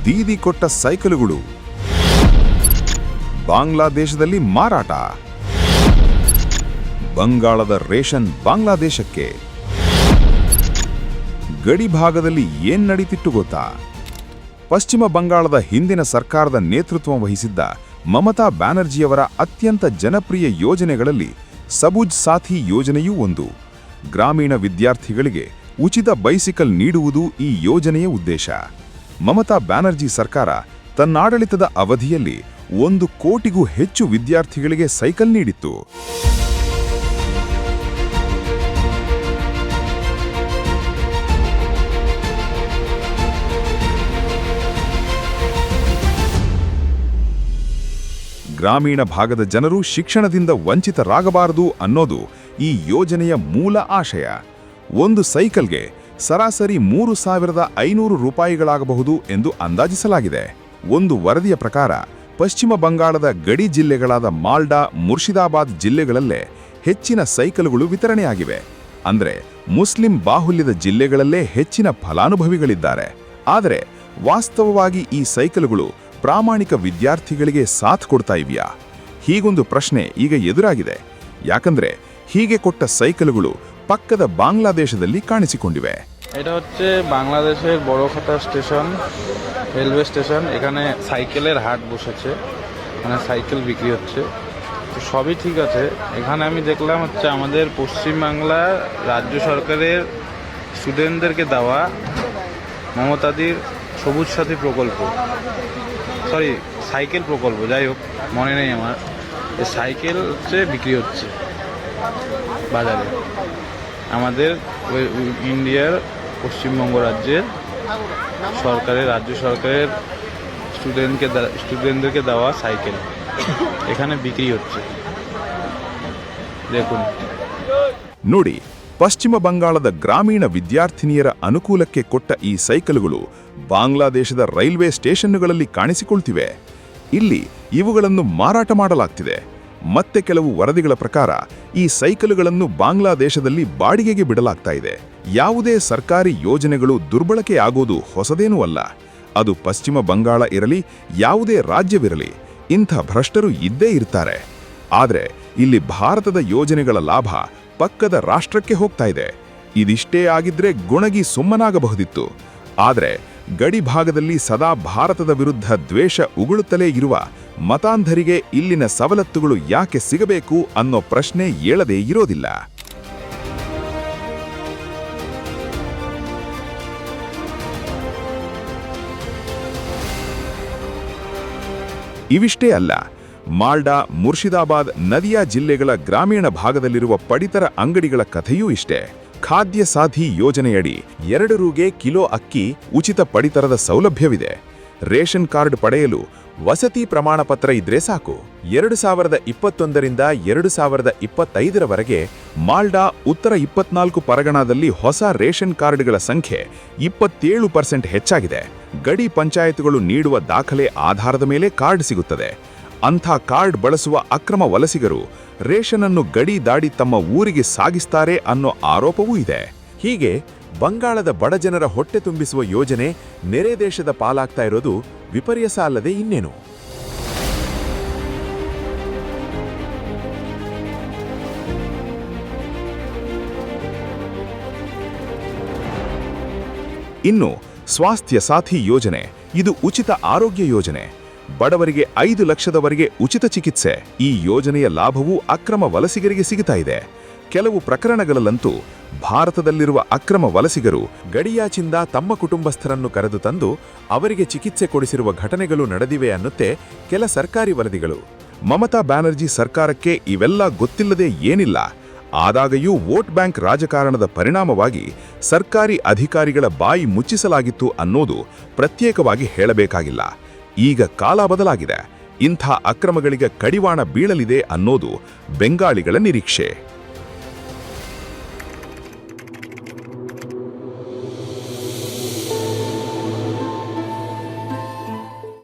ದೀದಿ ಕೊಟ್ಟ ಸೈಕಲುಗಳು ಬಾಂಗ್ಲಾದೇಶದಲ್ಲಿ ಮಾರಾಟ. ಬಂಗಾಳದ ರೇಷನ್ ಬಾಂಗ್ಲಾದೇಶಕ್ಕೆ. ಗಡಿ ಭಾಗದಲ್ಲಿ ಏನ್ ನಡೀತಿತ್ತು ಗೊತ್ತಾ? ಪಶ್ಚಿಮ ಬಂಗಾಳದ ಹಿಂದಿನ ಸರ್ಕಾರದ ನೇತೃತ್ವ ವಹಿಸಿದ್ದ ಮಮತಾ ಬ್ಯಾನರ್ಜಿಯವರ ಅತ್ಯಂತ ಜನಪ್ರಿಯ ಯೋಜನೆಗಳಲ್ಲಿ ಸಬುಜ್ ಸಾಥಿ ಯೋಜನೆಯೂ ಒಂದು. ಗ್ರಾಮೀಣ ವಿದ್ಯಾರ್ಥಿಗಳಿಗೆ ಉಚಿತ ಬೈಸಿಕಲ್ ನೀಡುವುದು ಈ ಯೋಜನೆಯ ಉದ್ದೇಶ. ಮಮತಾ ಬ್ಯಾನರ್ಜಿ ಸರ್ಕಾರ ತನ್ನಾಡಳಿತದ ಅವಧಿಯಲ್ಲಿ 1 ಕೋಟಿಗೂ ಹೆಚ್ಚು ವಿದ್ಯಾರ್ಥಿಗಳಿಗೆ ಸೈಕಲ್ ನೀಡಿತ್ತು. ಗ್ರಾಮೀಣ ಭಾಗದ ಜನರು ಶಿಕ್ಷಣದಿಂದ ವಂಚಿತರಾಗಬಾರದು ಅನ್ನೋದು ಈ ಯೋಜನೆಯ ಮೂಲ ಆಶಯ. ಒಂದು ಸೈಕಲ್ಗೆ ಸರಾಸರಿ 3,500 ರೂಪಾಯಿಗಳಾಗಬಹುದು ಎಂದು ಅಂದಾಜಿಸಲಾಗಿದೆ. ಒಂದು ವರದಿಯ ಪ್ರಕಾರ ಪಶ್ಚಿಮ ಬಂಗಾಳದ ಗಡಿ ಜಿಲ್ಲೆಗಳಾದ ಮಾಲ್ಡಾ, ಮುರ್ಷಿದಾಬಾದ್ ಜಿಲ್ಲೆಗಳಲ್ಲೇ ಹೆಚ್ಚಿನ ಸೈಕಲ್ಗಳು ವಿತರಣೆಯಾಗಿವೆ. ಅಂದರೆ ಮುಸ್ಲಿಂ ಬಾಹುಲ್ಯದ ಜಿಲ್ಲೆಗಳಲ್ಲೇ ಹೆಚ್ಚಿನ ಫಲಾನುಭವಿಗಳಿದ್ದಾರೆ. ಆದರೆ ವಾಸ್ತವವಾಗಿ ಈ ಸೈಕಲ್ಗಳು ಪ್ರಾಮಾಣಿಕ ವಿದ್ಯಾರ್ಥಿಗಳಿಗೆ ಸಾಥ್ ಕೊಡ್ತಾ ಇವೆಯಾ? ಹೀಗೊಂದು ಪ್ರಶ್ನೆ ಈಗ ಎದುರಾಗಿದೆ. ಯಾಕಂದ್ರೆ ಹೀಗೆ ಕೊಟ್ಟ ಸೈಕಲ್ಗಳು ಪಕ್ಕದ ಬಾಂಗ್ಲಾದೇಶದಲ್ಲಿ ಕಾಣಿಸಿಕೊಂಡಿವೆ. এটা হচ্ছে বাংলাদেশের বড়খাতা স্টেশন, রেলওয়ে স্টেশন। এখানে সাইকেলের হাট বসেছে, মানে সাইকেল বিক্রি হচ্ছে। তো সবই ঠিক আছে। এখানে আমি দেখলাম হচ্ছে আমাদের পশ্চিমবাংলার রাজ্য সরকারের স্টুডেন্টদেরকে দেওয়া মমতাদির সবুজ সাথী প্রকল্প, সরি সাইকেল প্রকল্প, যাই হোক মনে নেই আমার, এই সাইকেল হচ্ছে বিক্রি হচ্ছে বাজারে। আমাদের ইন্ডিয়ার পশ্চিমবঙ্গ রাজ্যের সরকারের, রাজ্য সরকারের স্টুডেন্টদেরকে দেওয়া সাইকেল এখানে বিক্রি হচ্ছে, দেখুন। ನೋಡಿ, ಪಶ್ಚಿಮ ಬಂಗಾಳದ ಗ್ರಾಮೀಣ ವಿದ್ಯಾರ್ಥಿನಿಯರ ಅನುಕೂಲಕ್ಕೆ ಕೊಟ್ಟ ಈ ಸೈಕಲ್ಗಳು ಬಾಂಗ್ಲಾದೇಶದ ರೈಲ್ವೆ ಸ್ಟೇಷನ್ನುಗಳಲ್ಲಿ ಕಾಣಿಸಿಕೊಳ್ತಿವೆ. ಇಲ್ಲಿ ಇವುಗಳನ್ನು ಮಾರಾಟ ಮಾಡಲಾಗ್ತಿದೆ. ಮತ್ತೆ ಕೆಲವು ವರದಿಗಳ ಪ್ರಕಾರ ಈ ಸೈಕಲ್ಗಳನ್ನು ಬಾಂಗ್ಲಾದೇಶದಲ್ಲಿ ಬಾಡಿಗೆಗೆ ಬಿಡಲಾಗ್ತಾ ಇದೆ. ಯಾವುದೇ ಸರ್ಕಾರಿ ಯೋಜನೆಗಳು ದುರ್ಬಳಕೆಯಾಗೋದು ಹೊಸದೇನೂ ಅಲ್ಲ. ಅದು ಪಶ್ಚಿಮ ಬಂಗಾಳ ಇರಲಿ, ಯಾವುದೇ ರಾಜ್ಯವಿರಲಿ, ಇಂಥ ಭ್ರಷ್ಟರು ಇದ್ದೇ ಇರ್ತಾರೆ. ಆದರೆ ಇಲ್ಲಿ ಭಾರತದ ಯೋಜನೆಗಳ ಲಾಭ ಪಕ್ಕದ ರಾಷ್ಟ್ರಕ್ಕೆ ಹೋಗ್ತಾ ಇದೆ. ಇದಿಷ್ಟೇ ಆಗಿದ್ರೆ ಗುಣಗಿ ಸುಮ್ಮನಾಗಬಹುದಿತ್ತು. ಆದರೆ ಗಡಿ ಭಾಗದಲ್ಲಿ ಸದಾ ಭಾರತದ ವಿರುದ್ಧ ದ್ವೇಷ ಉಗುಳುತ್ತಲೇ ಇರುವ ಮತಾಂಧರಿಗೆ ಇಲ್ಲಿನ ಸವಲತ್ತುಗಳು ಯಾಕೆ ಸಿಗಬೇಕು ಅನ್ನೋ ಪ್ರಶ್ನೆ ಏಳದೇ ಇರೋದಿಲ್ಲ. ಇವಿಷ್ಟೇ ಅಲ್ಲ, ಮಾಲ್ಡಾ, ಮುರ್ಷಿದಾಬಾದ್, ನದಿಯಾ ಜಿಲ್ಲೆಗಳ ಗ್ರಾಮೀಣ ಭಾಗದಲ್ಲಿರುವ ಪಡಿತರ ಅಂಗಡಿಗಳ ಕಥೆಯೂ ಇಷ್ಟೇ. ಖಾದ್ಯ ಸಾಥಿ ಯೋಜನೆಯಡಿ 2 ರೂಗೆ ಕಿಲೋ ಅಕ್ಕಿ ಉಚಿತ ಪಡಿತರದ ಸೌಲಭ್ಯವಿದೆ. ರೇಷನ್ ಕಾರ್ಡ್ ಪಡೆಯಲು ವಸತಿ ಪ್ರಮಾಣ ಪತ್ರ ಇದ್ರೆ ಸಾಕು. 2021ರಿಂದ 2025ರವರೆಗೆ ಮಾಲ್ಡಾ ಉತ್ತರ 24 ಪರಗಣಾದಲ್ಲಿ ಹೊಸ ರೇಷನ್ ಕಾರ್ಡ್ಗಳ ಸಂಖ್ಯೆ 27% ಹೆಚ್ಚಾಗಿದೆ. ಗಡಿ ಪಂಚಾಯತ್ಗಳು ನೀಡುವ ದಾಖಲೆ ಆಧಾರದ ಮೇಲೆ ಕಾರ್ಡ್ ಸಿಗುತ್ತದೆ. ಅಂಥ ಕಾರ್ಡ್ ಬಳಸುವ ಅಕ್ರಮ ವಲಸಿಗರು ರೇಷನ್ ಅನ್ನು ಗಡಿ ದಾಡಿ ತಮ್ಮ ಊರಿಗೆ ಸಾಗಿಸ್ತಾರೆ ಅನ್ನೋ ಆರೋಪವೂ ಇದೆ. ಹೀಗೆ ಬಂಗಾಳದ ಬಡಜನರ ಹೊಟ್ಟೆ ತುಂಬಿಸುವ ಯೋಜನೆ ನೆರೆ ದೇಶದ ಪಾಲಾಗ್ತಾ ಇರೋದು ವಿಪರ್ಯಾಸ ಅಲ್ಲದೆ ಇನ್ನೇನು. ಇನ್ನು ಸ್ವಾಸ್ಥ್ಯ ಸಾಥಿ ಯೋಜನೆ, ಇದು ಉಚಿತ ಆರೋಗ್ಯ ಯೋಜನೆ. ಬಡವರಿಗೆ 5 ಲಕ್ಷದವರೆಗೆ ಉಚಿತ ಚಿಕಿತ್ಸೆ. ಈ ಯೋಜನೆಯ ಲಾಭವು ಅಕ್ರಮ ವಲಸಿಗರಿಗೆ ಸಿಗುತ್ತಾ ಇದೆ. ಕೆಲವು ಪ್ರಕರಣಗಳಲ್ಲಂತೂ ಭಾರತದಲ್ಲಿರುವ ಅಕ್ರಮ ವಲಸಿಗರು ಗಡಿಯಾಚಿಂದ ತಮ್ಮ ಕುಟುಂಬಸ್ಥರನ್ನು ಕರೆದು ತಂದು ಅವರಿಗೆ ಚಿಕಿತ್ಸೆ ಕೊಡಿಸಿರುವ ಘಟನೆಗಳು ನಡೆದಿವೆ ಅನ್ನುತ್ತೆ ಕೆಲ ಸರ್ಕಾರಿ ವರದಿಗಳು. ಮಮತಾ ಬ್ಯಾನರ್ಜಿ ಸರ್ಕಾರಕ್ಕೆ ಇವೆಲ್ಲ ಗೊತ್ತಿಲ್ಲದೆ ಏನಿಲ್ಲ. ಆದಾಗ್ಯೂ ವೋಟ್ ಬ್ಯಾಂಕ್ ರಾಜಕಾರಣದ ಪರಿಣಾಮವಾಗಿ ಸರ್ಕಾರಿ ಅಧಿಕಾರಿಗಳ ಬಾಯಿ ಮುಚ್ಚಿಸಲಾಗಿತ್ತು ಅನ್ನೋದು ಪ್ರತ್ಯೇಕವಾಗಿ ಹೇಳಬೇಕಾಗಿಲ್ಲ. ಈಗ ಕಾಲ ಬದಲಾಗಿದೆ. ಇಂಥ ಅಕ್ರಮಗಳಿಗೆ ಕಡಿವಾಣ ಬೀಳಲಿದೆ ಅನ್ನೋದು ಬೆಂಗಾಳಿಗಳ ನಿರೀಕ್ಷೆ.